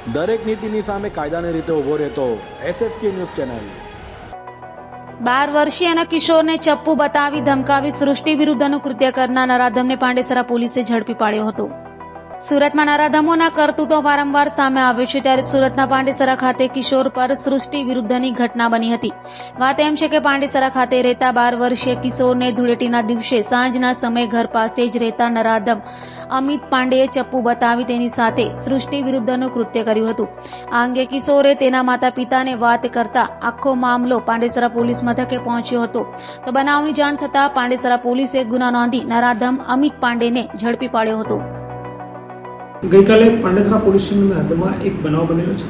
દરેક નીતિની સામે કાયદાની રીતે ઉભો રહેતો SSK ન્યૂઝ ચેનલ। 12 વર્ષીય કિશોરને ચપ્પુ બતાવી ધમકાવી સૃષ્ટિ વિરુદ્ધનું કૃત્ય કરનાર નરાધમને પાંડેસરા પોલીસે ઝડપી પાડ્યો હતો। સુરતમાં નરાધમોના કરતૂતો વારંવાર સામે આવ્યો છે, ત્યારે સુરતના પાંડેસરા ખાતે કિશોર પર સૃષ્ટિ વિરુદ્ધની ઘટના બની હતી। વાત એમ છે કે પાંડેસરા ખાતે રહેતા 12 વર્ષીય કિશોરને ધૂળેટીના દિવસે સાંજના સમયે ઘર પાસે જ રહેતા નરાધમ અમિત પાંડેએ ચપ્પુ બતાવી તેની સાથે સૃષ્ટિ વિરુદ્ધનું કૃત્ય કર્યું હતું। આ અંગે કિશોરે તેના માતા પિતાને વાત કરતા આખો મામલો પાંડેસરા પોલીસ મથકે પહોંચ્યો હતો। તો બનાવની જાણ થતાં પાંડેસરા પોલીસે ગુનો નોંધી નરાધમ અમિત પાંડેને ઝડપી પાડ્યો હતો। ગઈકાલે પાંડેસરા પોલીસ સ્ટેશનની હદમાં એક બનાવ બનેલો છે,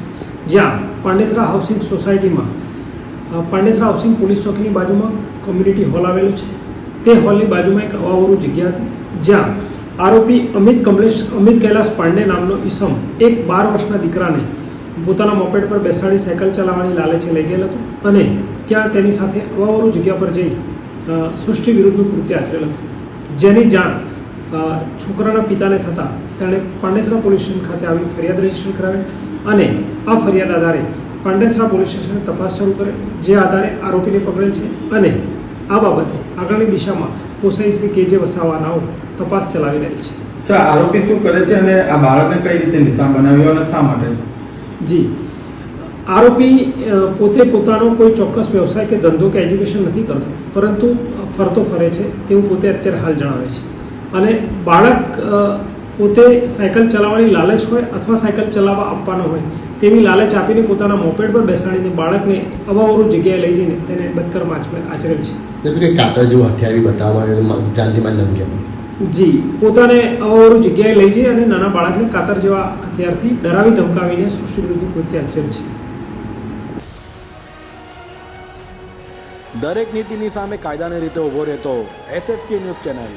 જ્યાં પાંડેસરા હાઉસિંગ સોસાયટીમાં પાંડેસરા હાઉસિંગ પોલીસ ચોકીની બાજુમાં કોમ્યુનિટી હોલ આવેલો છે। તે હોલની બાજુમાં એક અવાવરું જગ્યા હતી, જ્યાં આરોપી અમિત કૈલાસ પાંડે નામનો ઈસમ એક 12 વર્ષના દીકરાને પોતાના મોપેડ પર બેસાડી સાયકલ ચલાવવાની લાલચે લઈ ગયેલ હતો અને ત્યાં તેની સાથે અવાવરું જગ્યા પર જઈ સૃષ્ટિ વિરુદ્ધનું કૃત્ય આચરેલ હતું, જેની જાણ છોકરાના પિતાને થતાં તેણે પાંડેસરા પોલીસ સ્ટેશન ખાતે આવી ફરિયાદ રજીસ્ટર કરાવી અને આ ફરિયાદ આધારે પાંડેસરા પોલીસ સ્ટેશને તપાસ શરૂ કરે, જે આધારે આરોપીને પકડેલ છે અને આ બાબતે આગળની દિશામાં પોસાઈ શ્રી કેજે વસાવાનાઓ તપાસ ચલાવી રહી છે। સર, આરોપી શું કરે છે અને આ બાળકને કઈ રીતે નિશાન બનાવ્યો અને શા માટે? જી, આરોપી પોતે પોતાનો કોઈ ચોક્કસ વ્યવસાય કે ધંધો કે એજ્યુકેશન નથી કરતો, પરંતુ ફરતો ફરે છે તેવું પોતે અત્યારે હાલ જણાવે છે અને બાળક પોતે સાયકલ ચલાવવાની લાલચ હોય અથવા સાયકલ ચલાવવા આપવાનો હોય તેવી લાલચ આપીને પોતાના મોપેડ પર બેસાડીને બાળકને અવાવરું જગ્યાએ લઈ જઈને તેને બદકર્મ આચરેલ છે। કાતર જેવું હથિયાર બતાવવામાં જાનથી ધમકી? જી, પોતાને અવાવરું જગ્યાએ લઈ જઈ અને નાના બાળકને કાતર જેવા હથિયારથી ડરાવી ધમકાવીને સૃષ્ટિ વિરુદ્ધ કૃત્ય આચરેલ છે। દરેક નીતિની સામે કાયદાની રીતે ઉભો રહેતો SSK ન્યૂઝ ચેનલ।